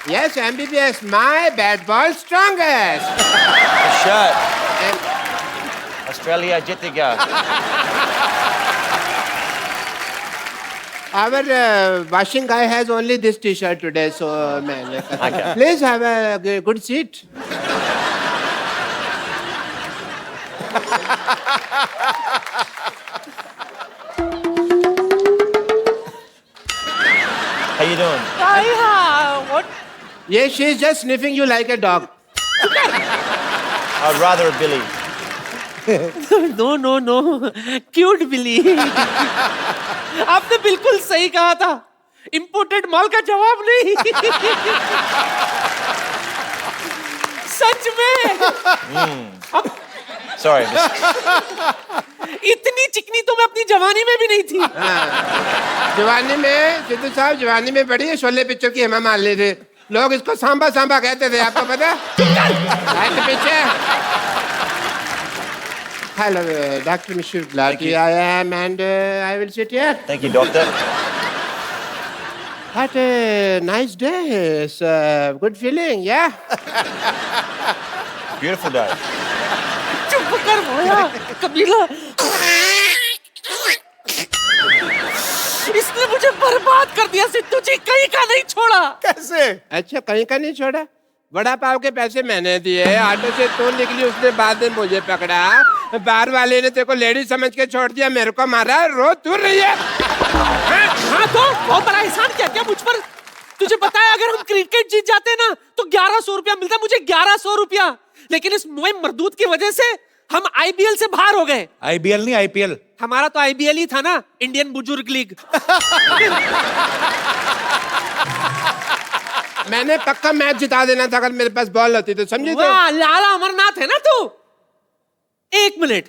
Yes, MBBS, my bat ball strongest. Shirt. And Australia जीतेगा. our washing guy has only this T-shirt today, so man, Okay. please have a good seat. How you doing? What? Yes, she's just sniffing you like a dog. I'd rather a Billy. No. Cute Billy. आपने बिल्कुल सही कहा था. Imported माल का जवाब नहीं. सच में. Sorry. इतनी चिकनी तो मैं अपनी जवानी में भी नहीं थी. जवानी में सिद्धू साहब जवानी में बड़ी है शोले पिक्चर की हेमा मालिनी थे. लोग इसको सांबा सांबा कहते थे, आपको पता है? पीछे. Hello, Dr. Mishra Gulati. I am, and I will sit here. Thank you, doctor. What a nice day. It's a good feeling, yeah? Beautiful day. चुप कर भोया कबीला. इसने मुझे बर्बाद कर दिया. सिद्धू जी कहीं का नहीं छोड़ा. कैसे? अच्छा, कहीं का नहीं छोड़ा? बड़ा पाव के पैसे मैंने दिए, ऑटो से तू निकली, उसने बाद में मुझे पकड़ा, बार वाले ने तेरे को लेडी समझ के छोड़ दिया, मेरे को मारा. रो तू रही है. हाँ तो बहुत बड़ा एहसान किया क्या मुझ पर? तुझे पता है अगर हम क्रिकेट जीत जाते ना तो 1100 रुपया मिलता. मुझे 1100 रुपया. लेकिन इस मोए मरदूत की वजह से हम आईबीएल से बाहर हो गए. आईबीएल नहीं, आईपीएल. हमारा तो आईबीएल ही था ना, इंडियन बुजुर्ग लीग. मैंने पक्का मैच जिता देना था अगर मेरे पास बॉल होती तो, समझी? तो वाह, लाला अमरनाथ है ना तू. 1 मिनट,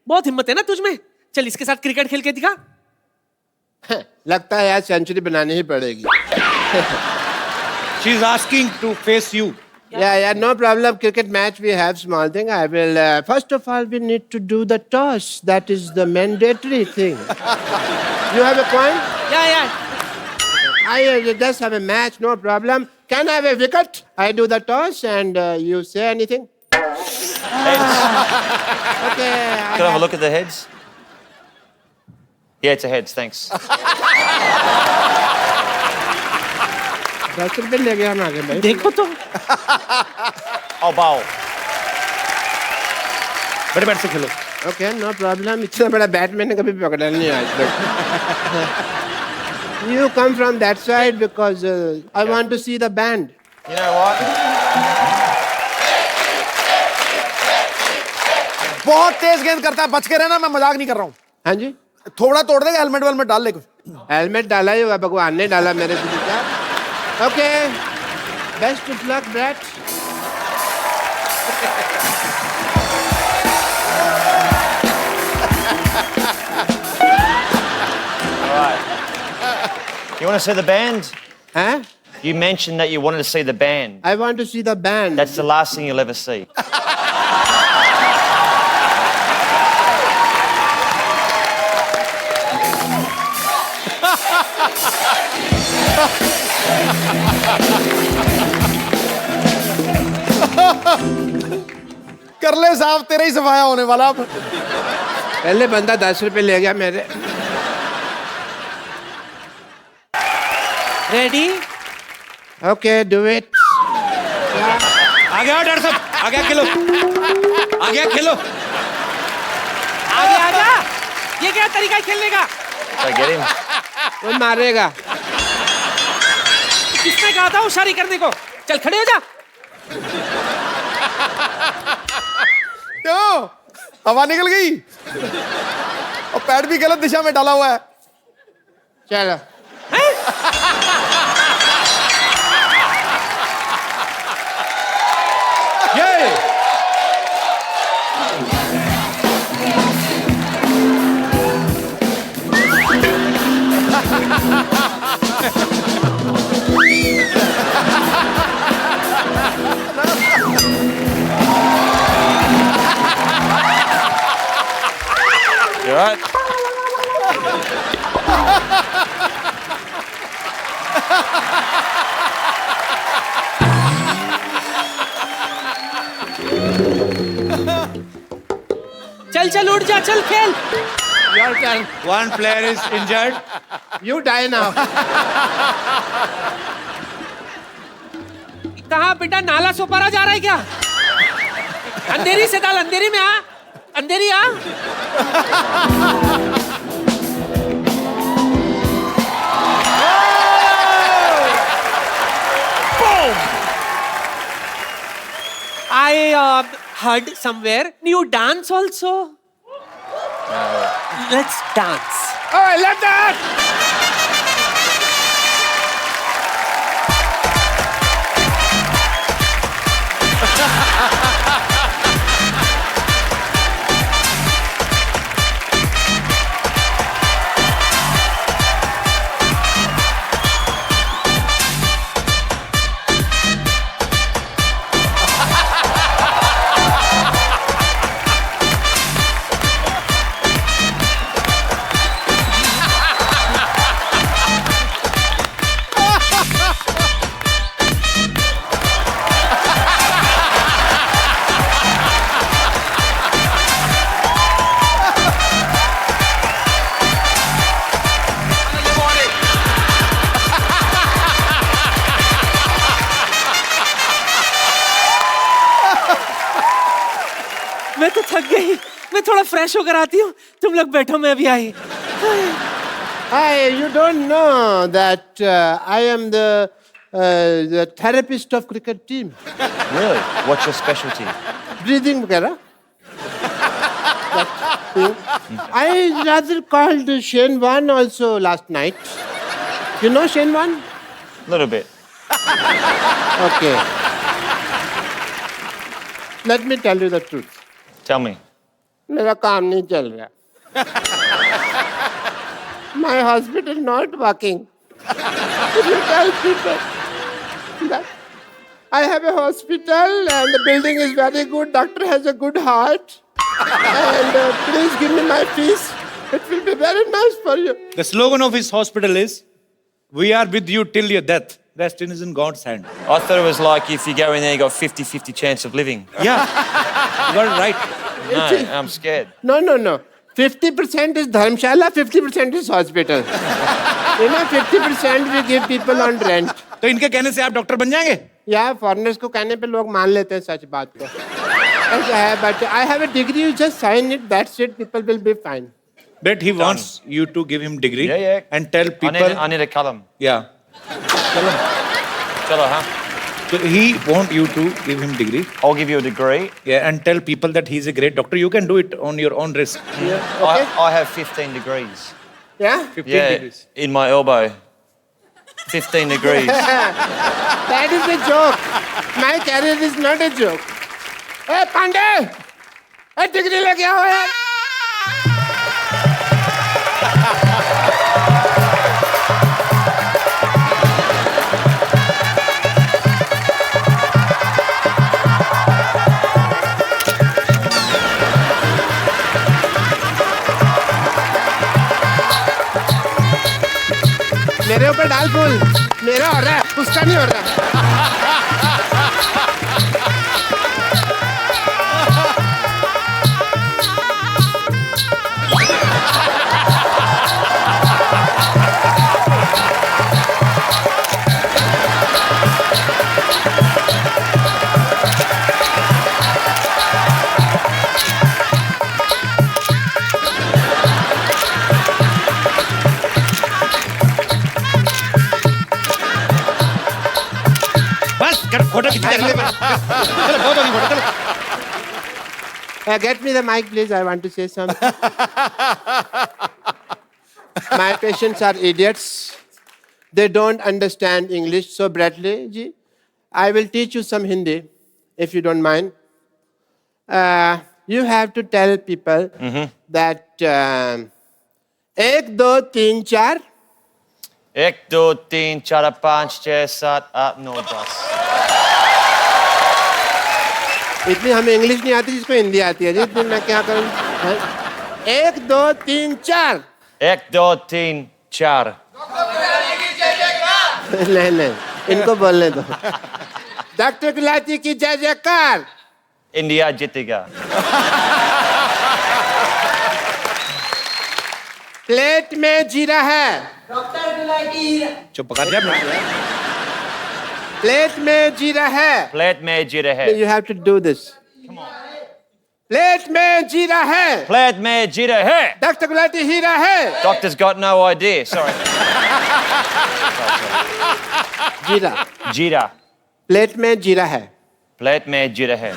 बहुत हिम्मत है ना तुझ में. चल इसके साथ क्रिकेट खेल के दिखा. लगता है यार सेंचुरी बनानी ही पड़ेगी. She is asking to face you. Yeah, no problem. Cricket match, we have small thing. I will, first of all, we need to do the toss. That is the mandatory thing. You have a point? Yeah. I just have a match, no problem. Can I have a wicket? I do the toss and you say anything? Heads. Okay. Can I have a look at the heads? Yeah, it's a heads, thanks. 10 रुपए ले गया हम आगे भाई. देखो तो. I'll bowl. बड़े bat से खेलो. Okay, no problem. इतना बड़ा बैट मैंने कभी पकड़ा नहीं आज तक. You come from that side because I want to see the band. You know what? बहुत तेज गेंद करता है, बच के रहना. मैं मजाक नहीं कर रहा हूँ. हाँ जी. थोड़ा तोड़ देगा. हेलमेट वेलमेट डाल ले कुछ. हेलमेट डाला ही होगा, भगवान ने डाला मेरे से. Okay, best of luck brat. All right. You want to see the band? Huh? You mentioned that you wanted to see the band. I want to see the band. That's the last thing you'll ever see. कर ले साहब, तेरा ही सफाया होने वाला. पहले बंदा 10 रुपए ले गया मेरे. रेडी. Okay, do it. आ गया डर सब. आ गया खेलो. आ गया खेलो. आगे आजा. ये क्या तरीका है खेलने का? Did I get him? वो मारेगा. किसने कहा था होशियारी करने को? चल खड़े हो जा. क्यों? हवा निकल गई और पैड भी गलत दिशा में डाला हुआ है. चलो. ये You all right? चल चल उठ जा, चल खेल। Your turn. One player is injured. You die now. कहाँ बेटा, नाला सोपारा जा रहा है क्या? अंधेरी से डाल, अंधेरी में आ, अंधेरी आ। I heard somewhere you dance also. Let's dance. Oh, let that. मैं तो थक गई, मैं थोड़ा फ्रेश होकर आती हूँ, तुम लोग बैठो, मैं अभी आई। Hey, you don't know that I am the therapist of cricket team. Really? What's your specialty? Breathing वगैरह. I rather called Shane Warne also last night. You know Shane Warne? Little bit. Okay. Let me tell you the truth. Tell me. मेरा काम नहीं चल रहा. My hospital not working. You tell people that I have a hospital and the building is very good. Doctor has a good heart. And please give me my fees. It will be very nice for you. The slogan of his hospital is, "We are with you till your death. Rest is in God's hand." I thought it was like if you go in there, you got 50-50 chance of living. Yeah, you got it right. No, I'm scared. No. 50% is Dharmshala, 50% is hospital. You know, 50% we give people on rent. तो इनके कहने से आप doctor बन जाएंगे? Yeah, foreigners को कहने पे लोग मान लेते हैं सच बात को. ऐसा है, but I have a degree, you just sign it, that's it, people will be fine. But he wants you to give him degree Yeah. and tell people. I need a column. Yeah. Chalo, huh? So he want you to give him degree. I'll give you a degree. Yeah, and tell people that he's a great doctor. You can do it on your own risk. Okay? I have 15 degrees. Yeah? 15 degrees. In my elbow. 15 degrees. That is a joke. My career is not a joke. Hey, Pandey! Hey, degree लेके आओ यार. मेरे ऊपर डाल फूल. मेरा हो रहा है, उसका नहीं हो रहा. बस कर फोटो खींच ले. चलो बहुत होगी फोटो, चलो. Get me the mic, please. I want to say something. My patients are idiots. They don't understand English. So, Bradley ji, I will teach you some Hindi, if you don't mind. You have to tell people that 1, 2, 3, 4. 1, 2, 3, 4, 5, 6, 7, 8, 9, 10. इतनी हमें English नहीं आती जिसको हिंदी आती है जी. इतनी मैं क्या करूँ? 1, 2, 3, 4. 1, 2, 3, 4. नहीं इनको बोलने दो. डॉक्टर गुलाटी की जय जयकार. India जीतेगा. प्लेट में जीरा है। चुप कर जा प्लेट में जीरा है। Plate में जीरा है। You have to do this. Plate में जीरा है। Plate में जीरा है। डॉक्टर गुलाटी हीरा है। Doctor's got no idea. Sorry. जीरा। Jeera. प्लेट में जीरा है। Plate में जीरा है.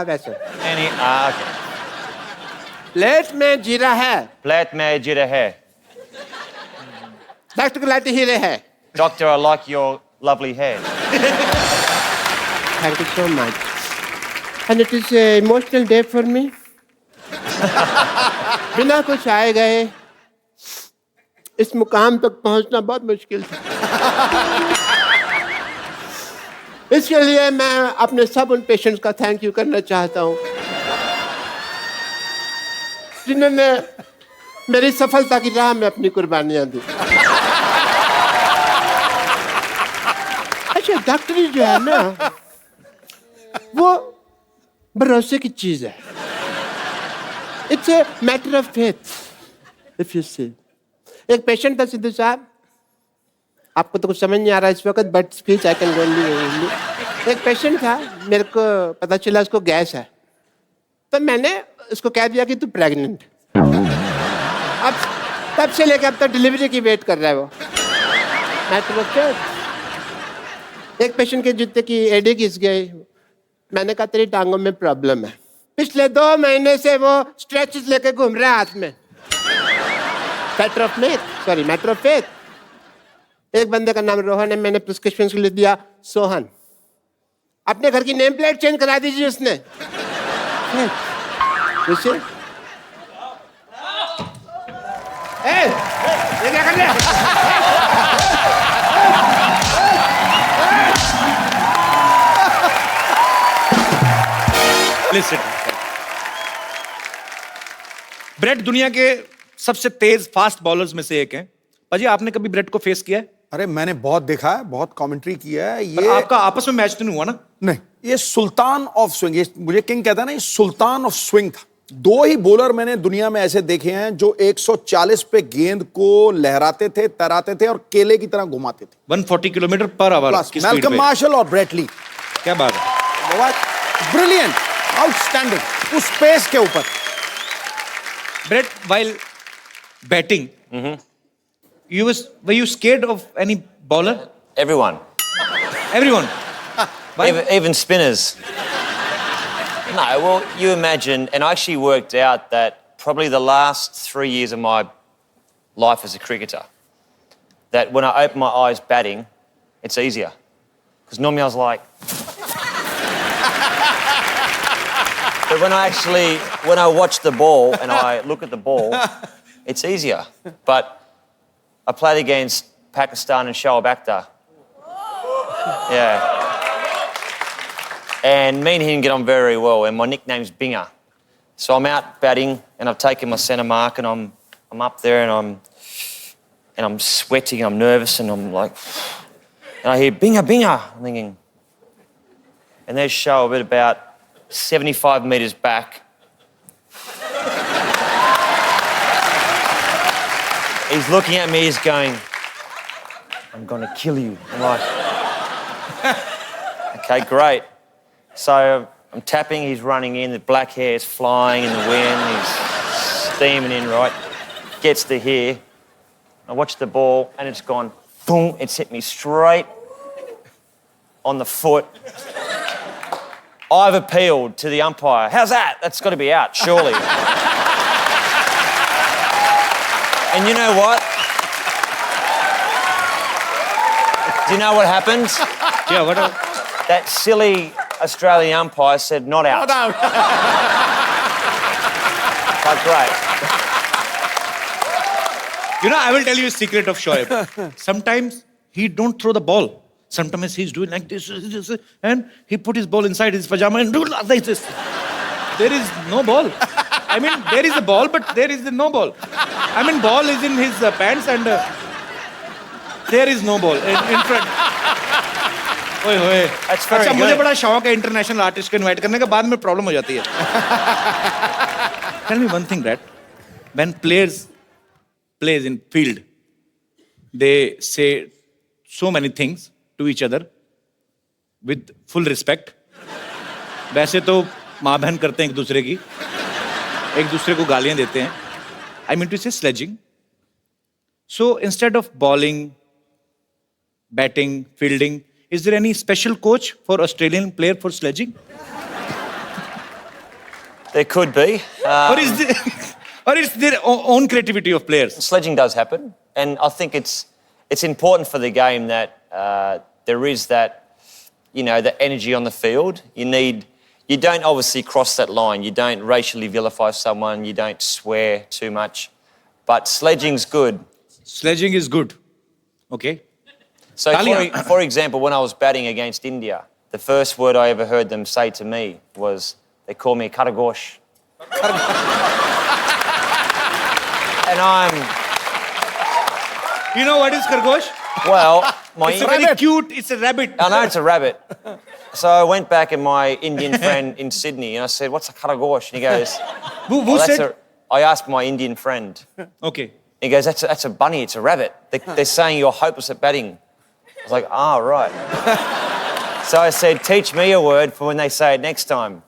वैसे Okay. प्लेट में जीरा है। Plate में जीरा है. डॉक्टर गुलाटी हीरे है। Doctor, I like your lovely hair. Thank you so much. And it is an emotional day for me. बिना कुछ आए गए इस मुकाम तक पहुंचना बहुत मुश्किल था। इसके लिए मैं अपने सब उन पेशेंट्स का थैंक यू करना चाहता हूं जिन्होंने मेरी सफलता की राह में अपनी कुर्बानियां दी। अच्छा, डॉक्टरी जो है ना वो भरोसे की चीज है। It's a matter of faith if you see. एक पेशेंट था सिद्धू साहब, आपको तो कुछ समझ नहीं आ रहा इस वक्त, बट स्पीच आई कैन गोली। एक पेशेंट था, मेरे को पता चला उसको गैस है, तो मैंने उसको कह दिया कि तू प्रेग्नेंट। अब तब से लेकर अब तक डिलीवरी की वेट कर रहा है वो। Matter of faith. एक पेशेंट के जूते की एडी घिस गई, मैंने कहा तेरी टांगों में प्रॉब्लम है। पिछले 2 महीने से वो स्ट्रेचेस लेके घूम रहा है हाथ में। Matter of faith. एक बंदे का नाम रोहन है, मैंने प्रिस्क्रिप्शन के लिए दिया सोहन। अपने घर की नेम प्लेट चेंज करा दीजिए उसने। ये क्या कर रहे हैं? लिसन, ब्रेट दुनिया के सबसे तेज फास्ट बॉलर्स में से एक है। पाजी, आपने कभी ब्रेट को फेस किया है? अरे मैंने बहुत देखा है, बहुत कमेंट्री किया है। पर ये आपका आपस में मैच तो नहीं हुआ ना? नहीं, ये सुल्तान ऑफ स्विंग, ये मुझे किंग कहता है ना, ये सुल्तान ऑफ स्विंग था। 2 ही बॉलर मैंने दुनिया में ऐसे देखे हैं जो 140 पे गेंद को लहराते थे, तैराते थे और केले की तरह घुमाते थे। 140 किलोमीटर पर आवर की स्पीड मैल्कम पे। मार्शल और ब्रेट ली। क्या बात है। ब्रिलियंट, आउटस्टैंडिंग उस पेस के ऊपर। Brett, while batting, were you scared of any bowler? Everyone. Everyone. Why? Even spinners. No, well, you imagine, and I actually worked out that probably the last 3 years of my life as a cricketer, that when I open my eyes batting, it's easier. Because normally I was like... But when I watch the ball and I look at the ball, it's easier. But I played against Pakistan and Shoaib Akhtar. Yeah. And me and him get on very well, and my nickname's Binger. So I'm out batting, and I've taken my centre mark, and I'm up there, and I'm sweating, I'm nervous, and I'm like, and I hear Binger, Binger. I'm thinking, and there's Shoaib at about 75 metres back. He's looking at me, he's going, I'm gonna kill you. I'm like, okay, great. So I'm tapping, he's running in, the black hair is flying in the wind, he's steaming in, right? Gets to here. I watch the ball and it's gone, boom, it's hit me straight on the foot. I've appealed to the umpire. How's that? That's got to be out, surely. And you know what? Do you know what happened? Yeah, what? That silly Australian umpire said not out. Not out. Like, great. You know, I will tell you a secret of Shoaib. Sometimes he don't throw the ball. Sometimes he's doing like this, and he put his ball inside his pajama and do like this. There is no ball. I mean, there is a ball, but there is no ball. I mean, ball is in his pants and there is no ball in front. ओए होए। That's very अच्छा, good. मुझे बड़ा शौक है international artist को invite करने का, बाद में प्रॉब्लम हो जाती है। Tell me one thing, Brett. When players plays in field, they say so many things to each other with full respect. वैसे तो माँ बहन करते हैं एक दूसरे को गालियां देते हैं. I mean to say sledging. So instead of bowling, batting, fielding, is there any special coach for Australian player for sledging? There could be. Or is their own creativity of players? Sledging does happen, and I think it's important for the game that there is that, the energy on the field. You don't obviously cross that line. You don't racially vilify someone. You don't swear too much. But sledging's good. Sledging is good. Okay. So, for example, when I was batting against India, the first word I ever heard them say to me was, they call me Karagosh. And You know what is Khargosh? well, It's a very cute, it's a rabbit. I know it's a rabbit. So I went back and my Indian friend in Sydney and I said, what's a Karagosh? And he goes, Who said? I asked my Indian friend. Okay. He goes, that's a bunny, it's a rabbit. They're saying you're hopeless at batting. I was like, right. So I said, teach me a word for when they say it next time,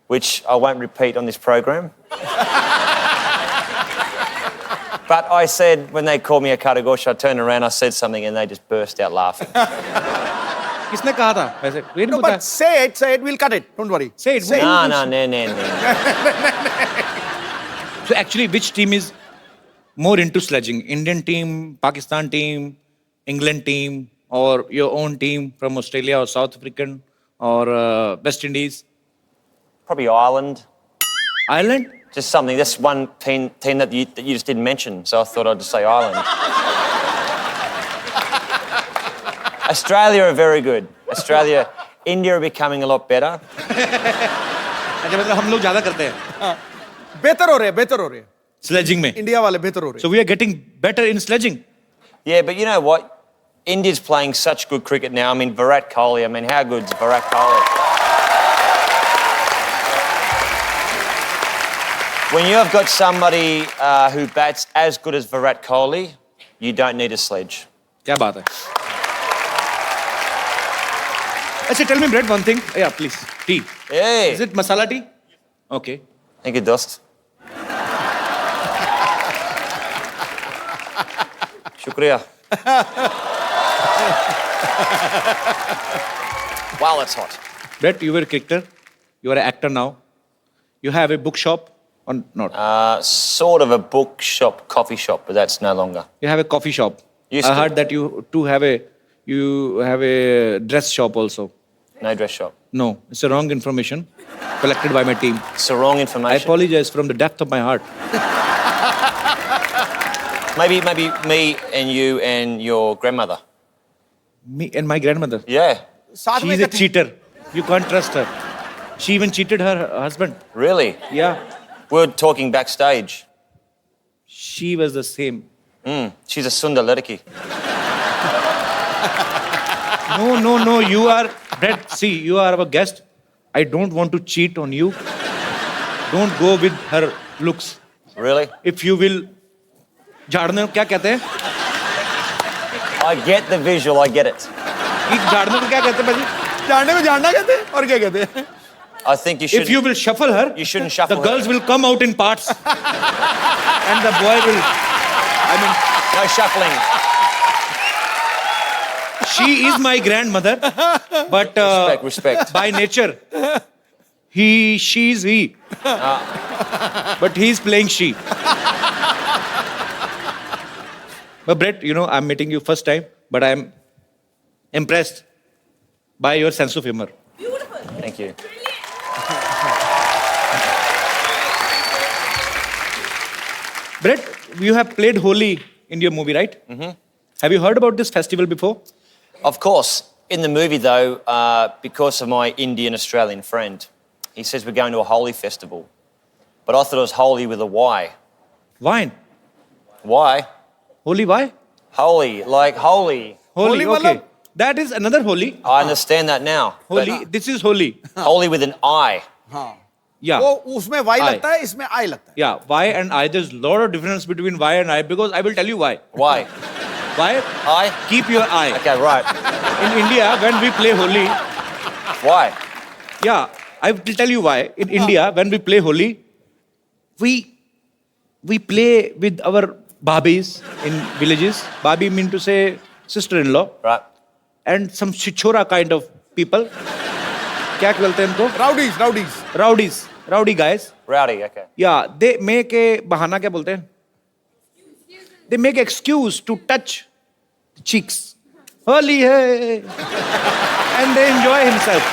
which I won't repeat on this program. But I said, when they called me a Karagosh, I turned around, I said something, and they just burst out laughing. किसने कहा था वैसे? No, but say it, we'll cut it. Don't worry. Say it. No. So actually, which team is more into sledging? Indian team, Pakistan team, England team, or your own team from Australia or South African or West Indies? Probably Ireland. Ireland? Just something. That's one team that you just didn't mention, so I thought I'd just say Ireland. Australia are very good. India are becoming a lot better. अच्छा मतलब हम लोग ज़्यादा करते हैं. बेहतर हो रहे हैं. Sledging में. इंडिया वाले बेहतर हो रहे हैं. So we are getting better in sledging. Yeah, but you know what? India's playing such good cricket now. I mean, Virat Kohli. How good's Virat Kohli? When you have got somebody who bats as good as Virat Kohli, you don't need a sledge. क्या बात है? अच्छा, tell me, Brett, one thing. Yeah, please. Tea. Hey. Is it masala tea? Okay. Thank you, Dost. Shukriya. Wow, that's hot. Brett, you were a cricketer. You are an actor now. You have a bookshop or not? Sort of a bookshop, coffee shop, but that's no longer. You have a coffee shop. Used I to. heard that you have a dress shop also. No dress shop. No, it's a wrong information collected by my team. It's the wrong I information. apologize from the depth of my heart. Maybe me and you and your grandmother. Me and my grandmother. Yeah. साथ में She's a इकट्ठे- cheater. You can't trust her. She even cheated her husband. Really? Yeah. We were talking backstage. She was the same. She's a Sundar Ladaki. No. You are, Brett, see, you are our guest. I don't want to cheat on you. Don't go with her looks. Really? If you will, झाड़ने को क्या कहते हैं? I get the visual, I get it. झाड़ने को क्या कहते हैं भाजी? जानने को जानना कहते हैं और क्या कहते हैं? I think you should. If you will shuffle her, You shouldn't shuffle the her. girls will come out in parts. And the boy will, No shuffling. she is my grandmother, but Respect. by nature, she is he. But he is playing she. But Brett, I'm meeting you first time, but I'm impressed by your sense of humor. Thank you. Brett, you have played Holi in your movie, right? Mm-hmm. Have you heard about this festival before? Of course. In the movie, though, because of my Indian-Australian friend, he says we're going to a Holi festival. But I thought it was Holi with a Y. Wine. Why? Holi, why? Holy, like holy. Holi, Holi okay. matlab? That is another Holi. I understand that now. but Holi, this is Holi. Holy with an I. Yeah. वो उसमें Y I. लगता है, इसमें आई लगता है. Yeah, Y and I. There's a lot of difference between Y and I because I will tell you why. Why? Why? I? Keep your eye. Okay, right. In India, when we play Holi, Why? yeah, I will tell you why. In India, when we play Holi, we play with our bhabis in villages. Bhabi mean to say sister-in-law. Right. And some chichora kind of people. क्या बोलते हैं इनको? Rowdies. Rowdy guys. Rowdy, okay. Yeah, they make a बहाना क्या बोलते हैं? They make excuse to touch the cheeks. Holi है. And they enjoy himself.